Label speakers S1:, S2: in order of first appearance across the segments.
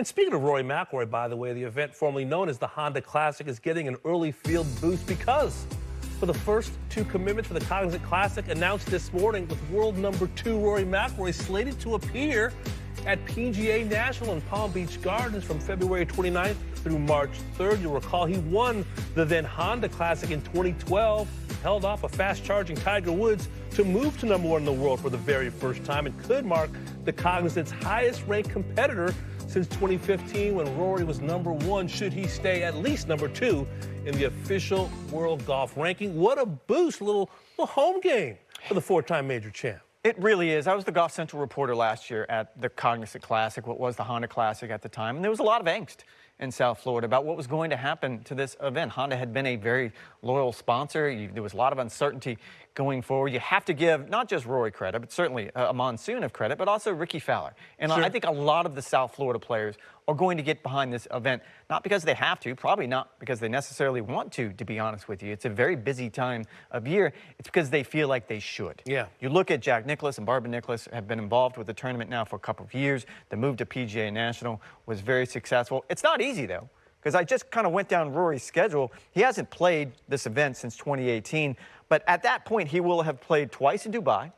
S1: And speaking of Rory McIlroy, by the way, the event formerly known as the Honda Classic is getting an early field boost because for the first two commitments for the Cognizant Classic announced this morning, with world number 2 Rory McIlroy slated to appear at PGA National in Palm Beach Gardens from February 29th through March 3rd. You'll recall he won the then Honda Classic in 2012, held off a fast-charging Tiger Woods to move to number 1 in the world for the very first time, and could mark the Cognizant's highest-ranked competitor since 2015 when Rory was number 1, should he stay at least number 2 in the official world golf ranking. What a boost, a little home game for the 4-time major champ.
S2: It really is. I was the Golf Central reporter last year at the Cognizant Classic, what was the Honda Classic at the time, and there was a lot of angst in South Florida about what was going to happen to this event. Honda had been a very loyal sponsor. There was a lot of uncertainty going forward. You have to give not just Rory credit, but certainly a monsoon of credit, but also Rickie Fowler. And
S1: sure.
S2: I think a lot of the South Florida players are going to get behind this event, not because they have to, probably not because they necessarily want to be honest with you. It's a very busy time of year. It's because they feel like they should.
S1: Yeah.
S2: You look at Jack Nicklaus and Barbara Nicklaus have been involved with the tournament now for a couple of years. The move to PGA National was very successful. It's not easy, though, because I just kind of went down Rory's schedule. He hasn't played this event since 2018, but at that point, he will have played twice in Dubai,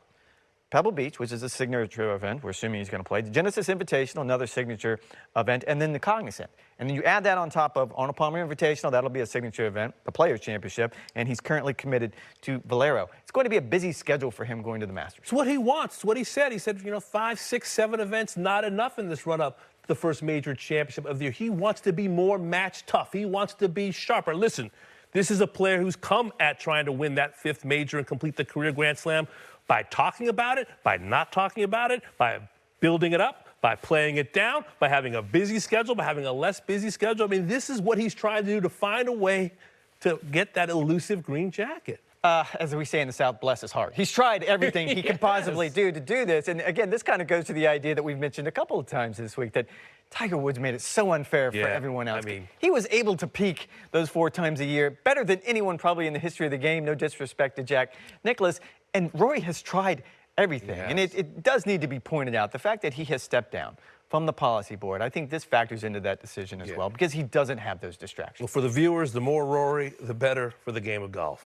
S2: Pebble Beach, which is a signature event. We're assuming he's going to play. The Genesis Invitational, another signature event, and then the Cognizant. And then you add that on top of Arnold Palmer Invitational, that'll be a signature event, the Players' Championship, and he's currently committed to Valero. It's going to be a busy schedule for him going to the Masters.
S1: It's what he wants. It's what he said. He said, 5, 6, 7 events, not enough in this run-up to the first major championship of the year. He wants to be more match tough. He wants to be sharper. Listen, this is a player who's come at trying to win that 5th major and complete the career Grand Slam by talking about it, by not talking about it, by building it up, by playing it down, by having a busy schedule, by having a less busy schedule. I mean, this is what he's trying to do, to find a way to get that elusive green jacket.
S2: As we say in the South, bless his heart. He's tried everything he can possibly do to do this. And again, this kind of goes to the idea that we've mentioned a couple of times this week, that Tiger Woods made it so unfair for everyone else.
S1: I mean,
S2: he was able to peak those 4 times a year, better than anyone probably in the history of the game. No disrespect to Jack Nicklaus. And Rory has tried everything.
S1: Yes.
S2: And it does need to be pointed out, the fact that he has stepped down from the policy board, I think this factors into that decision as well, because he doesn't have those distractions.
S1: Well, for the viewers, the more Rory, the better for the game of golf.